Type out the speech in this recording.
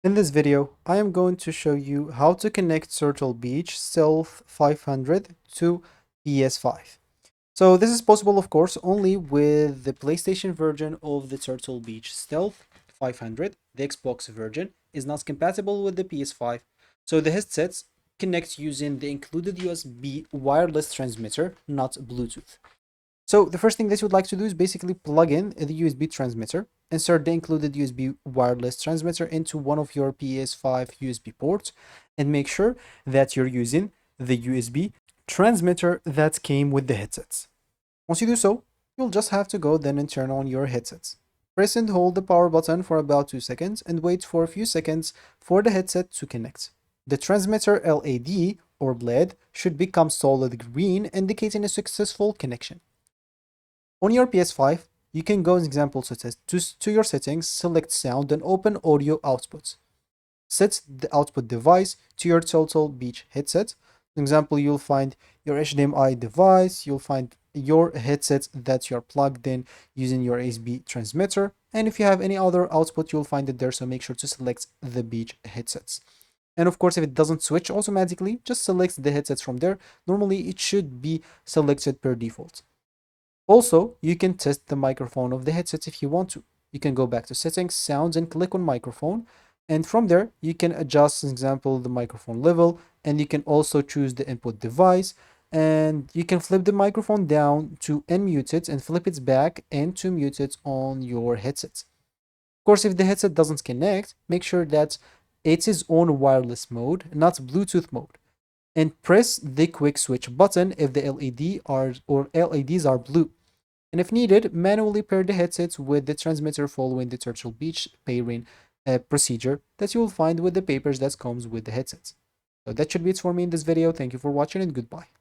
In this video, I am going to show you how to connect Turtle Beach Stealth 500 to PS5. So this is possible, of course, only with the PlayStation version of the Turtle Beach Stealth 500. The Xbox version is not compatible with the PS5. So the headsets connect using the included USB wireless transmitter, not Bluetooth. So the first thing that you would like to do is basically plug in the USB transmitter, insert the included USB wireless transmitter into one of your PS5 USB ports, and make sure that you're using the USB transmitter that came with the headsets. Once you do so, you'll just have to go then and turn on your headsets. Press and hold the power button for about 2 seconds and wait for a few seconds for the headset to connect. The transmitter LED or LED should become solid green, indicating a successful connection. On your PS5, you can go, as example, to your settings, select sound, and open audio outputs. Set the output device to your Total Beach headset. For example, you'll find your HDMI device, you'll find your headset that you're plugged in using your USB transmitter, and if you have any other output, you'll find it there, so make sure to select the Beach headsets. And of course, if it doesn't switch automatically, just select the headsets from there. Normally, it should be selected per default. Also, you can test the microphone of the headset if you want to. You can go back to settings, sounds, and click on microphone. And from there, you can adjust, for example, the microphone level, and you can also choose the input device. And you can flip the microphone down to unmute it and flip it back and to mute it on your headset. Of course, if the headset doesn't connect, make sure that it is on wireless mode, not Bluetooth mode, and press the quick switch button if the LEDs are blue. And if needed, manually pair the headsets with the transmitter following the Turtle Beach pairing procedure that you will find with the papers that comes with the headsets. So that should be it for me in this video. Thank you for watching and goodbye.